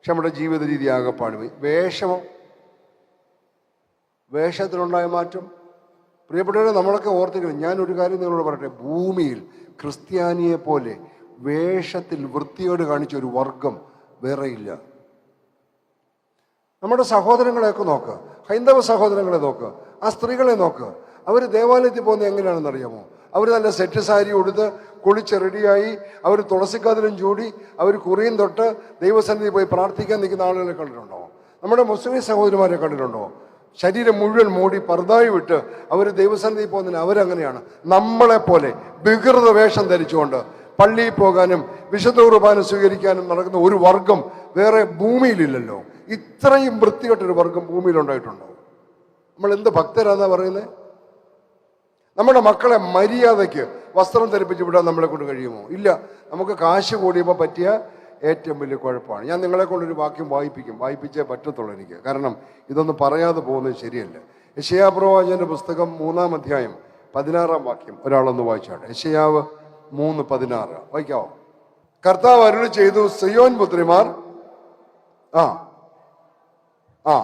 പക്ഷെ നമ്മുടെ ജീവിത രീതി ആകെപ്പാട് പോയി. വേഷത്തിലുണ്ടായ മാറ്റം. പ്രിയപ്പെട്ടവരെ, നമ്മളൊക്കെ ഓർത്തിക്കണം. ഞാനൊരു കാര്യം നിങ്ങളോട് പറയട്ടെ. ഭൂമിയിൽ ക്രിസ്ത്യാനിയെ പോലെ വേഷത്തിൽ വൃത്തിയോട് കാണിച്ച ഒരു വർഗം വേറെയില്ല. നമ്മുടെ സഹോദരങ്ങളെയൊക്കെ നോക്കുക, ഹൈന്ദവ സഹോദരങ്ങളെ നോക്കുക, ആ സ്ത്രീകളെ നോക്കുക. അവർ ദേവാലയത്തിൽ പോകുന്നത് എങ്ങനെയാണെന്ന് അറിയാമോ? അവർ നല്ല സെറ്റ് സാരി ഉടുത്ത് കുളിച്ച് റെഡിയായി, അവർ തുളസിക്കതിലും ചൂടി, അവർ കുറിയും തൊട്ട് ദൈവസന്നിധി പോയി പ്രാർത്ഥിക്കാൻ നിൽക്കുന്ന ആളുകളെ കണ്ടിട്ടുണ്ടോ? നമ്മുടെ മുസ്ലിം സഹോദരിമാരെ കണ്ടിട്ടുണ്ടോ? ശരീരം മുഴുവൻ മൂടി പർദ്ദായി വിട്ട് അവർ ദൈവസന്നിധി പോകുന്നതിന് അവരങ്ങനെയാണ്. നമ്മളെപ്പോലെ വികൃത വേഷം ധരിച്ചുകൊണ്ട് പള്ളിയിൽ പോകാനും വിശുദ്ധ കുർബാന സ്വീകരിക്കാനും നടക്കുന്ന ഒരു വർഗം വേറെ ഭൂമിയിലില്ലല്ലോ. ഇത്രയും വൃത്തികെട്ടൊരു വർഗം ഭൂമിയിലുണ്ടായിട്ടുണ്ടോ? നമ്മൾ എന്ത് ഭക്തരാന്നാ പറയുന്നത്? നമ്മുടെ മക്കളെ മര്യാദയ്ക്ക് വസ്ത്രം ധരിപ്പിച്ച് വിടാൻ നമ്മളെ കൊണ്ട് കഴിയുമോ? ഇല്ല. നമുക്ക് കാശ് കൂടിയപ്പോൾ പറ്റിയ ഏറ്റവും വലിയ കുഴപ്പമാണ്. ഞാൻ നിങ്ങളെ കൊണ്ടൊരു വാക്യം വായിപ്പിച്ചേ പറ്റത്തുള്ളൂ എനിക്ക്. കാരണം ഇതൊന്നും പറയാതെ പോകുന്നത് ശരിയല്ല. യെശയ്യാ പ്രവാചകന്റെ പുസ്തകം 3-ാം അധ്യായം 16-ാം വാക്യം ഒരാളൊന്ന് വായിച്ചാട്ടെ. യെശയ്യാവ് 3:16 വായിക്കാവോ? കർത്താവ് അരുളി ചെയ്തു, സിയോൻ പുത്രിമാർ ആ ആ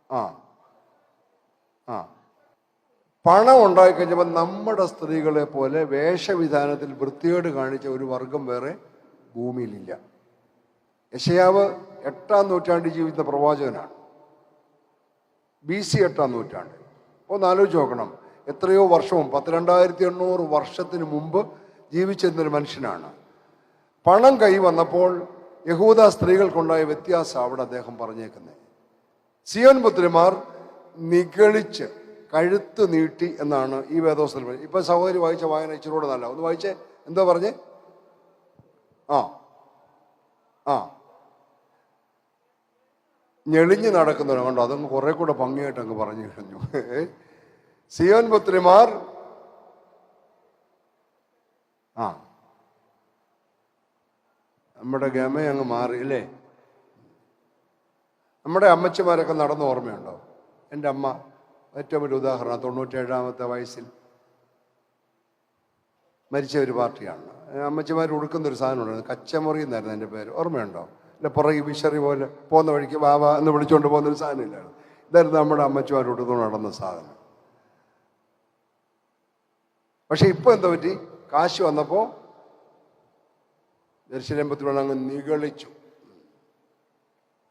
ആ ആ പണം ഉണ്ടായിക്കഴിഞ്ഞപ്പോൾ നമ്മുടെ സ്ത്രീകളെ പോലെ വേഷവിധാനത്തിൽ വൃത്തികേട് കാണിച്ച ഒരു വർഗം വേറെ ഭൂമിയിലില്ല. യെശയ്യാവ് 8-ാം നൂറ്റാണ്ടിൽ ജീവിക്കുന്ന പ്രവാചകനാണ്. BC 8-ാം നൂറ്റാണ്ട്. അപ്പോൾ ഒന്ന് ആലോചിച്ച് നോക്കണം. എത്രയോ വർഷവും 12,800 വർഷത്തിന് മുമ്പ് ജീവിച്ചിരുന്നൊരു മനുഷ്യനാണ്. പണം കൈ വന്നപ്പോൾ യഹൂദ സ്ത്രീകൾക്കുണ്ടായ വ്യത്യാസം അവിടെ അദ്ദേഹം പറഞ്ഞേക്കുന്നത്. സിയോൻ പുത്രിമാർ നിഗളിച്ച് കഴുത്ത് നീട്ടി എന്നാണ് ഈ വേദോസ്തലം. ഇപ്പൊ സഹോദരി വായിച്ച വായന ഇച്ചിരൂടെ നല്ല. ഒന്ന് വായിച്ചേ. എന്താ പറഞ്ഞേ? ആ ആ ഞെളിഞ്ഞ് നടക്കുന്നവരോ കണ്ടോ? അതങ്ങ് കുറെ കൂടെ ഭംഗിയായിട്ട് അങ്ങ് പറഞ്ഞു കഴിഞ്ഞു. സിയോൻ പുത്രിമാർ ആ നമ്മുടെ ഗമ അങ്ങ് മാറി അല്ലേ? നമ്മുടെ അമ്മച്ചിമാരൊക്കെ നടന്ന ഓർമ്മയുണ്ടോ? എൻ്റെ അമ്മ ഏറ്റവും വലിയ ഉദാഹരണം. 97-ാമത്തെ വയസ്സിൽ മരിച്ച ഒരു പാർട്ടിയാണ്. അമ്മച്ചിമാർ ഉടുക്കുന്നൊരു സാധനം ഉണ്ടായിരുന്നു, കച്ചമുറി എന്നായിരുന്നു എൻ്റെ പേര്. ഓർമ്മയുണ്ടോ? അല്ല, പുറകെ വിശറി പോലെ പോകുന്ന വഴിക്ക് വാവ എന്ന് വിളിച്ചുകൊണ്ട് പോകുന്നൊരു സാധനം ഇല്ലായിരുന്നു. ഇതായിരുന്നു നമ്മുടെ അമ്മച്ചിമാർ ഉടുത്തുകൊണ്ട് നടന്ന സാധനം. പക്ഷെ ഇപ്പൊ എന്താ പറ്റി? കാശ് വന്നപ്പോ ദർശനമ്പത്തിലൂടെ അങ്ങ്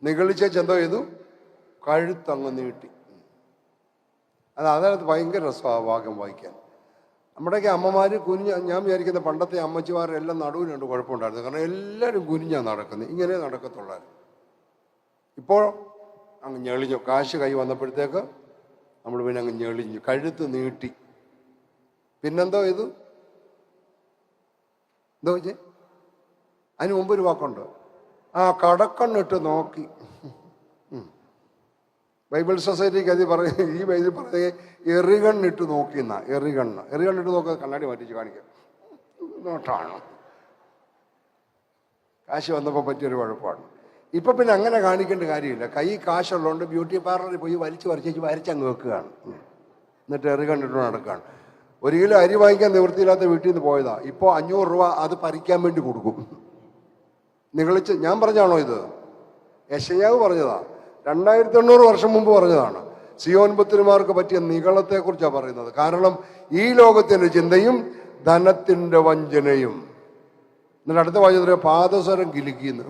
നിഗളിച്ചെന്തോ ചെയ്തു? കഴുത്തങ്ങ് നീട്ടി. അതിനകത്ത് ഭയങ്കര രസമാണ് ആ ഭാഗം വായിക്കാൻ. നമ്മുടെയൊക്കെ അമ്മമാര് ഞാൻ വിചാരിക്കുന്ന പണ്ടത്തെ അമ്മച്ചിമാരെല്ലാം നടുവിനുണ്ട് കുഴപ്പമുണ്ടായിരുന്നു. കാരണം എല്ലാവരും കുനിഞ്ഞാണ് നടക്കുന്നത്, ഇങ്ങനെ നടക്കത്തുള്ളായിരുന്നു. ഇപ്പോൾ അങ്ങ് ഞെളിഞ്ഞു. കാശ് കൈ വന്നപ്പോഴത്തേക്ക് നമ്മൾ പിന്നെ അങ്ങ് ഞെളിഞ്ഞു, കഴുത്ത് നീട്ടി. പിന്നെന്തോ ചെയ്തു? എന്തോ വെച്ചേ? അതിന് മുമ്പൊരു വാക്കുണ്ട്, കടക്കണ്ണിട്ട് നോക്കി. ബൈബിൾ സൊസൈറ്റിക്ക് അത് ഈ ബൈബിൾ പറഞ്ഞ എറികണ്ണിട്ട് നോക്കിയെന്നാ. എറികണ്ണിട്ട് നോക്കുക, കണ്ണാടി മാറ്റിച്ച് കാണിക്കുക, നോട്ടാണ്. കാശ് വന്നപ്പോൾ പറ്റിയൊരു കുഴപ്പമാണ്. ഇപ്പൊ പിന്നെ അങ്ങനെ കാണിക്കേണ്ട കാര്യമില്ല. കൈ കാശുള്ളതുകൊണ്ട് ബ്യൂട്ടി പാർലറിൽ പോയി വരച്ചങ്ങ് വെക്കുകയാണ്. എന്നിട്ട് എറികണ്ണിട്ട് നടക്കുകയാണ്. 1 കിലോ അരി വാങ്ങിക്കാൻ നിവൃത്തിയില്ലാത്ത വീട്ടിൽ നിന്ന് പോയതാ. ഇപ്പോൾ 500 രൂപ അത് പറിക്കാൻ വേണ്ടി കൊടുക്കും. നിഗളിച്ച്. ഞാൻ പറഞ്ഞാണോ ഇത്? യെശയ്യാവ് പറഞ്ഞതാ. 2800 വർഷം മുമ്പ് പറഞ്ഞതാണ്. സിയോൻ പുത്രിമാർക്ക് പറ്റിയ നിഗളത്തെക്കുറിച്ചാണ് പറയുന്നത്. കാരണം ഈ ലോകത്തിന്റെ ചിന്തയും ധനത്തിന്റെ വഞ്ചനയും. എന്നിട്ട് അടുത്ത വാചകത്തിലെ പാദസ്വരം കിലുക്കിന്ന്.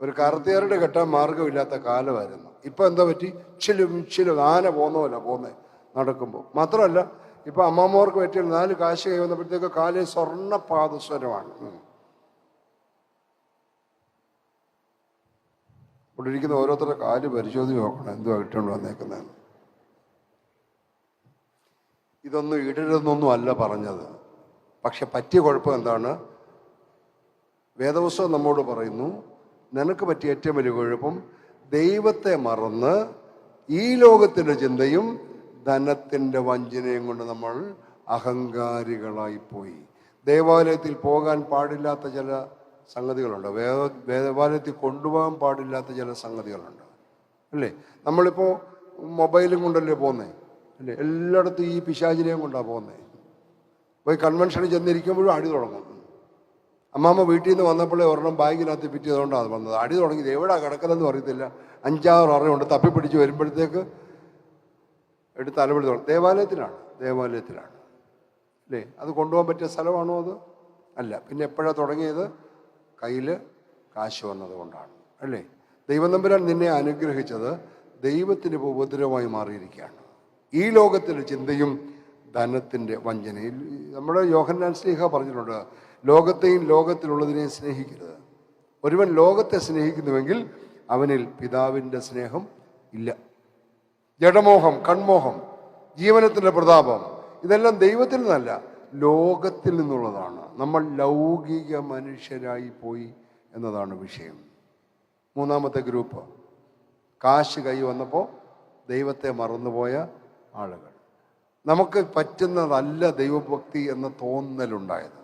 ഒരു കറുത്തിയാരുടെ കെട്ടാൻ മാർഗമില്ലാത്ത കാലമായിരുന്നു. ഇപ്പൊ എന്താ പറ്റി? ചിലും ആന പോന്നോല്ല പോന്നേ നടക്കുമ്പോൾ. മാത്രമല്ല, ഇപ്പൊ അമ്മമാർക്ക് പറ്റിയ 4 കാശ് കൈ വന്നപ്പോഴത്തേക്ക് കാലിൽ സ്വർണ്ണ പാദസ്വരമാണ്. ഇവിടെ ഇരിക്കുന്ന ഓരോരുത്തരുടെ കാല് പരിശോധിച്ച് നോക്കണം എന്തുവാ ഇട്ടുകൊണ്ട് വന്നേക്കുന്നതെന്ന്. ഇതൊന്നും ഇടരുതെന്നൊന്നും അല്ല പറഞ്ഞത്. പക്ഷെ പറ്റിയ കുഴപ്പം എന്താണ്? വേദപുസ്തകം നമ്മോട് പറയുന്നു, നിനക്ക് പറ്റിയ ഏറ്റവും വലിയ കുഴപ്പം ദൈവത്തെ മറന്ന് ഈ ലോകത്തിൻ്റെ ചിന്തയും ധനത്തിൻ്റെ വഞ്ചനയും കൊണ്ട് നമ്മൾ അഹങ്കാരികളായിപ്പോയി. ദേവാലയത്തിൽ പോകാൻ പാടില്ലാത്ത ചില സംഗതികളുണ്ട്, ദേവാലയത്തിൽ കൊണ്ടുപോകാൻ പാടില്ലാത്ത ചില സംഗതികളുണ്ട് അല്ലേ? നമ്മളിപ്പോൾ മൊബൈലും കൊണ്ടല്ലേ പോകുന്നേ അല്ലേ? എല്ലായിടത്തും ഈ പിശാചിനെയും കൊണ്ടാണ് പോകുന്നത്. പോയി കൺവെൻഷനിൽ ചെന്നിരിക്കുമ്പോഴും അടി തുടങ്ങും. അമ്മാമ്മ വീട്ടിൽ നിന്ന് വന്നപ്പോഴേ ഒരെണ്ണം ബാഗിനകത്ത് പിറ്റിയതുകൊണ്ടാണ് വന്നത്. അടി തുടങ്ങിയത് എവിടെയാണ് കിടക്കുന്നതെന്ന് അറിയത്തില്ല. 5-6 അറിയുണ്ട്. തപ്പിപ്പിടിച്ച് വരുമ്പോഴത്തേക്ക് എടുത്ത് അലവിളി തുടങ്ങും. ദേവാലയത്തിലാണ് അല്ലേ? അത് കൊണ്ടുപോകാൻ പറ്റിയ സ്ഥലമാണോ അത്? അല്ല. പിന്നെ എപ്പോഴാണ് തുടങ്ങിയത്? കയ്യിൽ കാശ് വന്നത് കൊണ്ടാണ് അല്ലേ? ദൈവം തമ്പുരാൻ നിന്നെ അനുഗ്രഹിച്ചത് ദൈവത്തിന് ഉപദ്രവമായി മാറിയിരിക്കുകയാണ്. ഈ ലോകത്തിൻ്റെ ചിന്തയും ധനത്തിൻ്റെ വഞ്ചനയിൽ. നമ്മുടെ യോഹന്നാൻ ശ്ലീഹ പറഞ്ഞിട്ടുണ്ട്, ലോകത്തെയും ലോകത്തിലുള്ളതിനെയും സ്നേഹിക്കരുത്. ഒരുവൻ ലോകത്തെ സ്നേഹിക്കുന്നുവെങ്കിൽ അവനിൽ പിതാവിൻ്റെ സ്നേഹം ഇല്ല. ജഡമോഹം, കൺമോഹം, ജീവനത്തിൻ്റെ പ്രതാപം, ഇതെല്ലാം ദൈവത്തിൽ നിന്നല്ല, ലോകത്തിൽ നിന്നുള്ളതാണ്. നമ്മൾ ലൗകിക മനുഷ്യരായി പോയി എന്നതാണ് വിഷയം. മൂന്നാമത്തെ ഗ്രൂപ്പ്, കാശ് കൈ വന്നപ്പോൾ ദൈവത്തെ മറന്നുപോയ ആളുകൾ. നമുക്ക് പറ്റുന്നതല്ല ദൈവഭക്തി എന്ന തോന്നലുണ്ടായത്.